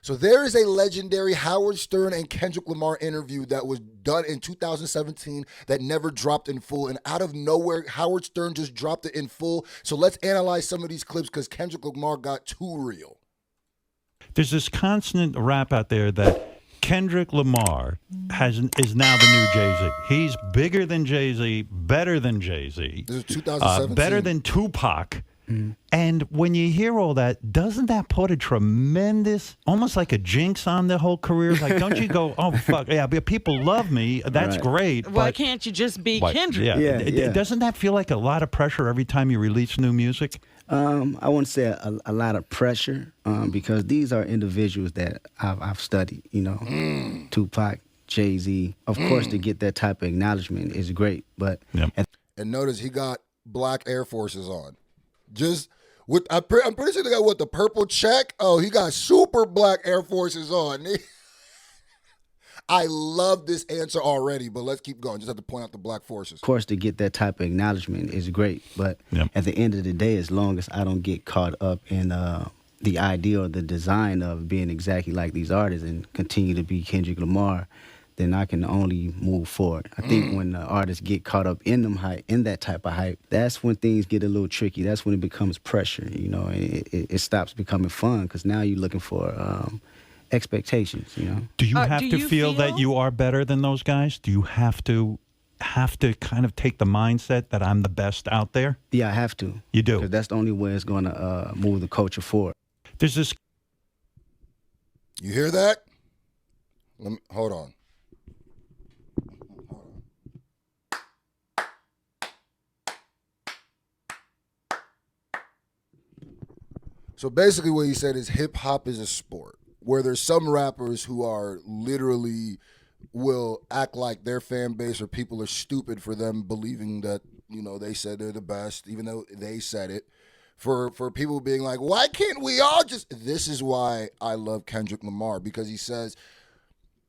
So there is a legendary Howard Stern and Kendrick Lamar interview that was done in 2017 that never dropped in full. And out of nowhere, Howard Stern just dropped it in full. So let's analyze some of these clips because Kendrick Lamar got too real. There's this constant rap out there that Kendrick Lamar is now the new Jay-Z. He's bigger than Jay-Z, better than Jay-Z. This is 2017. Better than Tupac. And when you hear all that, doesn't that put a tremendous, almost like a jinx on the whole career? Like, don't you go, oh, fuck, yeah, but people love me. That's great. Why can't you just be Kendrick? Yeah. Doesn't that feel like a lot of pressure every time you release new music? I wouldn't say a lot of pressure because these are individuals that I've studied, Tupac, Jay-Z. Of course, to get that type of acknowledgement is great. But and notice he got black Air Forces on. Just with, I'm pretty sure they got what, the purple check? Oh, he got super black Air Forces on. I love this answer already, but let's keep going. Just have to point out the black forces. Of course, to get that type of acknowledgement is great, but at the end of the day, as long as I don't get caught up in the idea or the design of being exactly like these artists and continue to be Kendrick Lamar, then I can only move forward. I think when the artists get caught up in that type of hype, that's when things get a little tricky. That's when it becomes pressure, and it stops becoming fun because now you're looking for expectations, Do you have to feel that you are better than those guys? Do you have to kind of take the mindset that I'm the best out there? Yeah, I have to. You do? Because that's the only way it's going to move the culture forward. There's this... You hear that? Hold on. So basically what he said is hip-hop is a sport where there's some rappers who are literally will act like their fan base or people are stupid for them believing that, they said they're the best, even though they said it. For people being like, why can't we all just... This is why I love Kendrick Lamar, because he says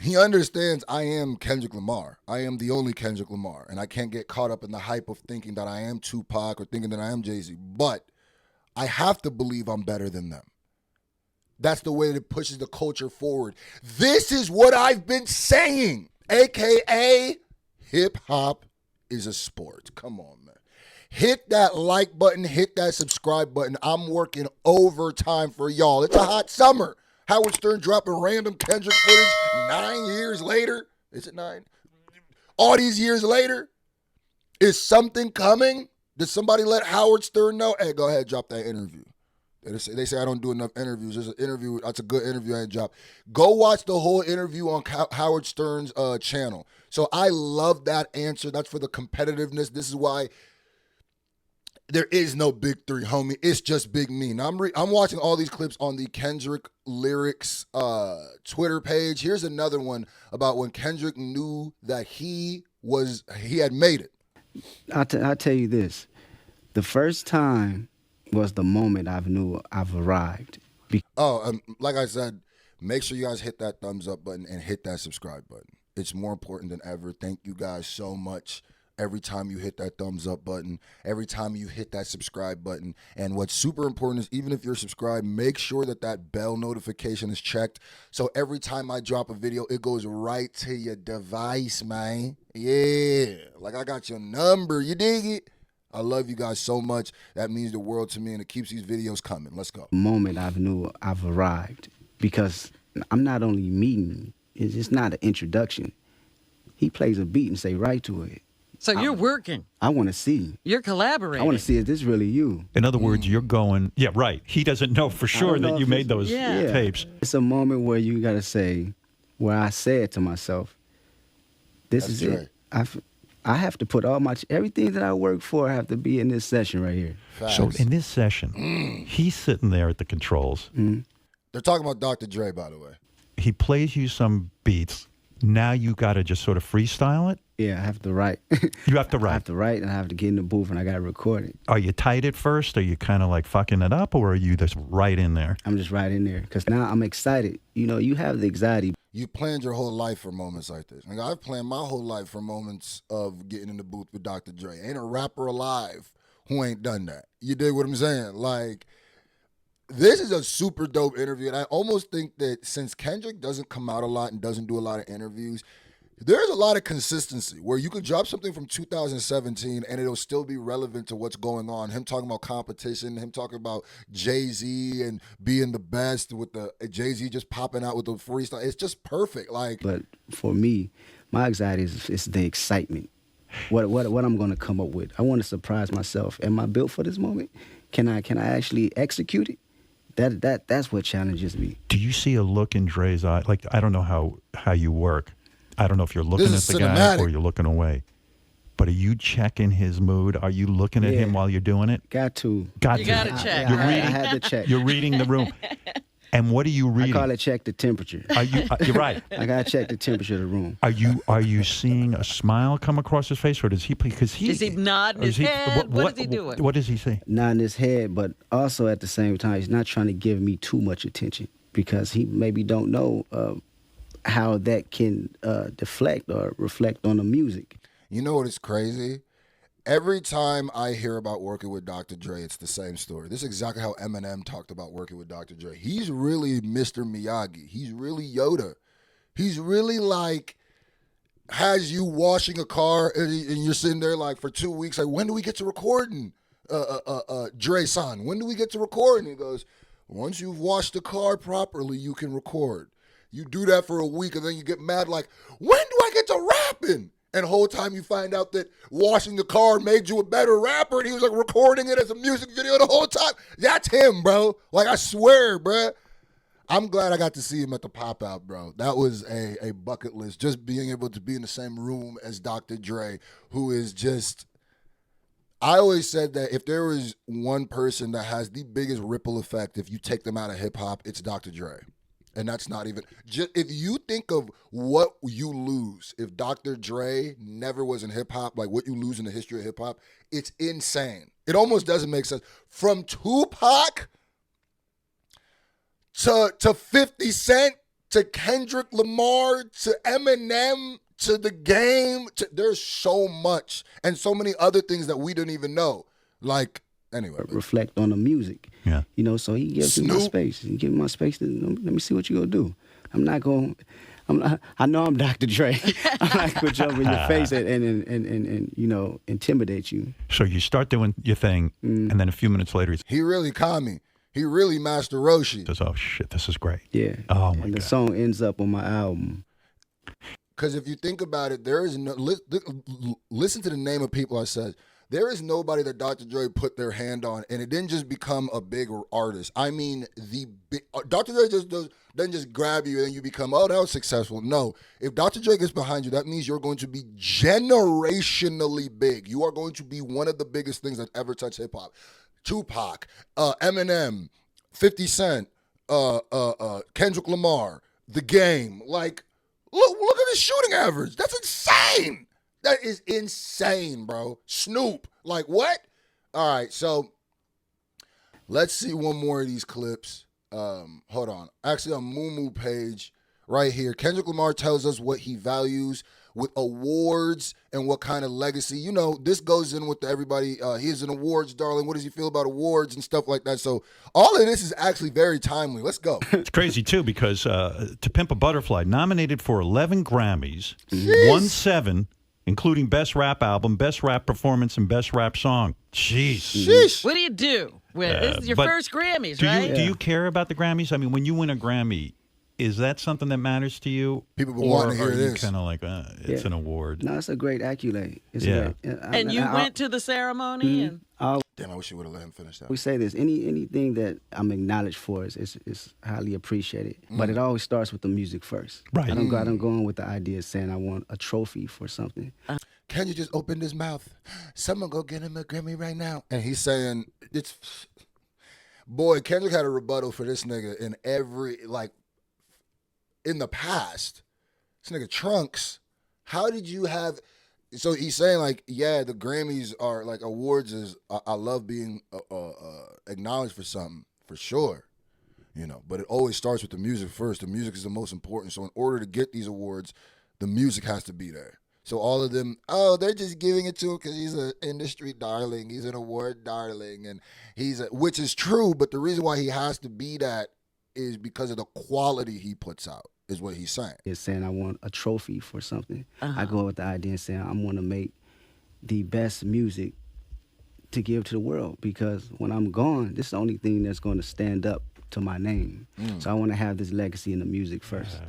he understands I am Kendrick Lamar. I am the only Kendrick Lamar, and I can't get caught up in the hype of thinking that I am Tupac or thinking that I am Jay-Z. But I have to believe I'm better than them. That's the way that it pushes the culture forward. This is what I've been saying, a.k.a. hip-hop is a sport. Come on, man. Hit that like button. Hit that subscribe button. I'm working overtime for y'all. It's a hot summer. Howard Stern dropping random Kendrick footage 9 years later. Is it 9? All these years later. Is something coming? Did somebody let Howard Stern know? Hey, go ahead, drop that interview. They say I don't do enough interviews. There's an interview. That's a good interview I ain't dropped. Go watch the whole interview on Howard Stern's channel. So I love that answer. That's for the competitiveness. This is why there is no big three, homie. It's just Big Me. Now I'm watching all these clips on the Kendrick Lyrics Twitter page. Here's another one about when Kendrick knew that he had made it. I'll tell you this. The first time was the moment I knew I've arrived. Like I said, make sure you guys hit that thumbs up button and hit that subscribe button. It's more important than ever. Thank you guys so much. Every time you hit that thumbs up button, every time you hit that subscribe button. And what's super important is even if you're subscribed, make sure that bell notification is checked. So every time I drop a video, it goes right to your device, man. Yeah, like I got your number. You dig it? I love you guys so much. That means the world to me, and it keeps these videos coming. Let's go. The moment I knew I've arrived, because I'm not only meeting, it's just not an introduction. He plays a beat and say right to it. So you're working. I want to see. You're collaborating. I want to see, is this really you? In other words, you're going, yeah, right. He doesn't know for sure that you made those tapes. It's a moment where you got to say, where I said to myself, this is it. I have to put everything that I work for, I have to be in this session right here. Facts. So in this session, he's sitting there at the controls. They're talking about Dr. Dre, by the way. He plays you some beats. Now you got to just sort of freestyle it? Yeah, I have to write. You have to write. I have to write, and I have to get in the booth, and I got to record it. Are you tight at first? Are you kind of like fucking it up, or are you just right in there? I'm just right in there, because now I'm excited. You have the anxiety. You planned your whole life for moments like this. Like, I've planned my whole life for moments of getting in the booth with Dr. Dre. Ain't a rapper alive who ain't done that. You dig what I'm saying? Like, This is a super dope interview, and I almost think that since Kendrick doesn't come out a lot and doesn't do a lot of interviews, there's a lot of consistency where you could drop something from 2017 and it'll still be relevant to what's going on. Him talking about competition, him talking about Jay-Z and being the best with the Jay-Z just popping out with the freestyle. It's just perfect. Like, But for me, my anxiety is the excitement. What I'm going to come up with. I want to surprise myself. Am I built for this moment? Can I actually execute it? That's what challenges me. Do you see a look in Dre's eye? Like, I don't know how you work. I don't know if you're looking at the guy or you're looking away. But are you checking his mood? Are you looking at him while you're doing it? Got to. You got to check. You're reading, I had to check. You're reading the room. And what are you reading? I call it check the temperature. You're right. I gotta check the temperature of the room. Are you seeing a smile come across his face, or does he? Because is he nodding his head? What is he doing? What does he say? Nodding his head, but also at the same time, he's not trying to give me too much attention because he maybe don't know how that can deflect or reflect on the music. you know what is crazy? Every time I hear about working with Dr. Dre, it's the same story. This is exactly how Eminem talked about working with Dr. Dre. He's really Mr. Miyagi. He's really Yoda. He's really like, has you washing a car and you're sitting there like for 2 weeks, like, when do we get to recording? Dre-san, when do we get to recording? He goes, once you've washed the car properly, you can record. You do that for a week and then you get mad like, when do I get to rapping? And the whole time you find out that washing the car made you a better rapper, and he was like recording it as a music video the whole time. That's him, bro. Like, I swear, bro. I'm glad I got to see him at the pop-out, bro. That was a bucket list. Just being able to be in the same room as Dr. Dre, who is just... I always said that if there was one person that has the biggest ripple effect if you take them out of hip-hop, it's Dr. Dre. And that's not even... Just, if you think of what you lose if Dr. Dre never was in hip-hop, like what you lose in the history of hip-hop, it's insane. It almost doesn't make sense. From Tupac to 50 Cent to Kendrick Lamar to Eminem to The Game, there's so much and so many other things that we didn't even know. Like... Anyway, reflect on the music. Yeah. You know, so he gives me my space. He gives me my space to let me see what you're gonna do. I know I'm Dr. Dre. I'm not gonna jump in your face and you know, intimidate you. So you start doing your thing, and then a few minutes later, he really Kami. He really Master Roshi. Says, "Oh shit, this is great." Yeah. Oh my and God. the song ends up on my album. Because if you think about it, there is no listen to the name of people I said. There is nobody that Dr. Dre put their hand on, and it didn't just become a big artist. I mean, Dr. Dre doesn't just grab you and then you become, oh, that was successful. No. If Dr. Dre gets behind you, that means you're going to be generationally big. You are going to be one of the biggest things that ever touched hip-hop. Tupac, Eminem, 50 Cent, Kendrick Lamar, The Game. Like, look at his shooting average. That's insane. That is insane, bro. Snoop. Like, what? All right, so let's see one more of these clips. Hold on. Actually, on Moo page right here, Kendrick Lamar tells us what he values with awards and what kind of legacy. You know, this goes in with everybody. He is an awards darling. What does he feel about awards and stuff like that? So all of this is actually very timely. Let's go. It's crazy, too, because To Pimp a Butterfly, nominated for 11 Grammys, won 7, including Best Rap Album, Best Rap Performance, and Best Rap Song. Jeez. What do you do? This is your first Grammys, right? Do you care about the Grammys? I mean, when you win a Grammy, is that something that matters to you? People want to hear this. Or are you this. kind of like, it's an award? No, it's a great accolade. It's and you went to the ceremony? And Damn, I wish you would have let him finish that. we say this, anything that I'm acknowledged for is highly appreciated. But it always starts with the music first. Right. I don't go in with the idea of saying I want a trophy for something. Can you just open his mouth? Someone go get him a Grammy right now. And he's saying, boy, Kendrick had a rebuttal for this nigga in in the past. This nigga Trunks, how did you have... So he's saying, like, yeah, the Grammys are, like, awards is... I love being acknowledged for something, for sure. You know, but it always starts with the music first. The music is the most important. So in order to get these awards, the music has to be there. So all of them, oh, they're just giving it to him because he's an industry darling. He's an award darling, and which is true. But the reason why he has to be that is because of the quality he puts out. Is what he's saying. It's saying I want a trophy for something. I go with the idea and saying I want to make the best music to give to the world, because when I'm gone, this is the only thing that's going to stand up to my name. So I want to have this legacy in the music first.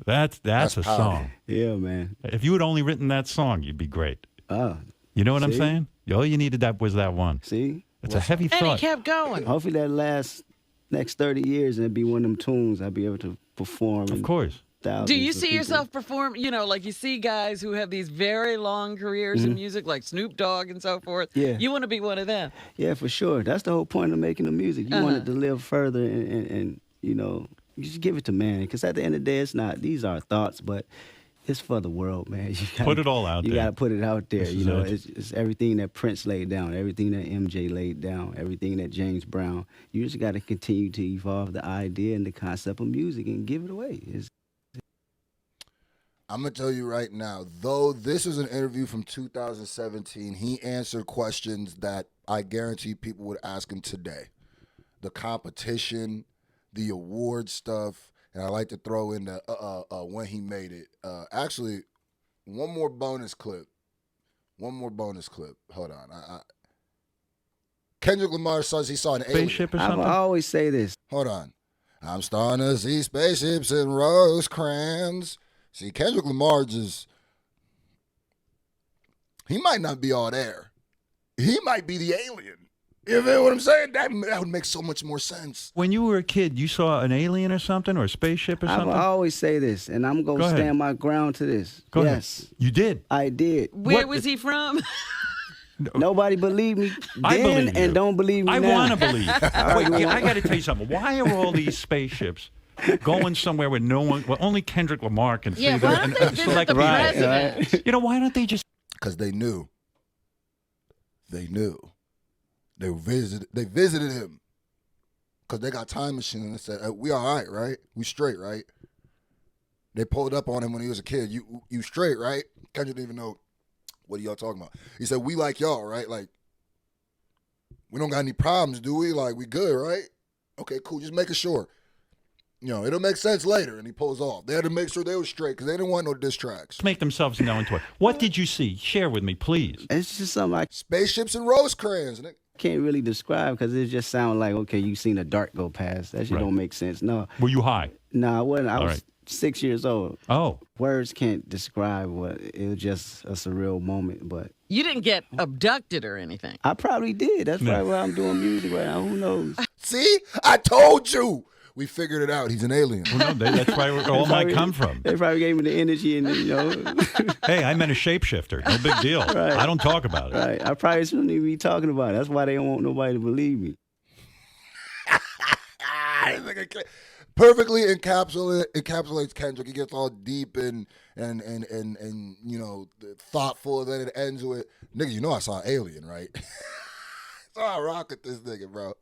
That's a song. Yeah, man. If you had only written that song, you'd be great. You know what I'm see? saying? All you needed was that one. See? It's a heavy thought. And he kept going. Hopefully that lasts next 30 years and it'd be one of them tunes I'll be able to perform. Of course. Do you see yourself perform, like you see guys who have these very long careers in music, like Snoop Dogg and so forth? Yeah. You want to be one of them? Yeah, for sure. That's the whole point of making the music. You want it to live further and you just give it to man. Because at the end of the day, these are thoughts, but it's for the world, man. You gotta, put it all out there. You got to put it out there. This It's everything that Prince laid down, everything that MJ laid down, everything that James Brown. You just got to continue to evolve the idea and the concept of music and give it away. I'm going to tell you right now, though this is an interview from 2017, he answered questions that I guarantee people would ask him today. The competition, the award stuff, and I like to throw in the when he made it. Actually, one more bonus clip. Hold on. Kendrick Lamar says he saw an alien. Spaceship or something? I always say this. Hold on. I'm starting to see spaceships and Rosecrans. See, Kendrick Lamar he might not be all there. He might be the alien. You know what I'm saying? That would make so much more sense. When you were a kid, you saw an alien or something, or a spaceship or something? I always say this, and I'm going to stand my ground to this. Go yes. ahead. You did? I did. Where was he from? Nobody believed me I then believe you. and don't believe me I now. want to believe. Wait, I got to tell you something. Why are all these spaceships going somewhere where only Kendrick Lamar can see Yeah, why don't they visit the president? Right. Why don't they just... Because they knew. They visited him. Because they got time machine and said, we all right, right? We straight, right? They pulled up on him when he was a kid. You straight, right? Kendrick didn't even know, what are y'all talking about? He said, we like y'all, right? Like, we don't got any problems, do we? Like, we good, right? Okay, cool. Just making sure. It'll make sense later. And he pulls off. They had to make sure they were straight because they didn't want no diss tracks. make themselves known to it? What did you see? Share with me, please. It's just something Spaceships and Rosecrans. I can't really describe because it just sounds like, okay, you seen a dart go past. That shit don't make sense. No. Were you high? No, I wasn't. I All was right. 6 years old. Oh. Words can't describe what it was. Just a surreal moment. But You didn't get abducted or anything. I probably did. That's probably why I'm doing music right now. Who knows? See? I told you. We figured it out. He's an alien. Well, no, that's probably where it all might come from. They probably gave me the energy and Hey, I met a shapeshifter. No big deal. Right. I don't talk about it. Right. I probably shouldn't even be talking about it. That's why they don't want nobody to believe me. Perfectly encapsulates Kendrick. He gets all deep and thoughtful, and then it ends with, nigga, I saw an alien, right? So I rock with this nigga, bro.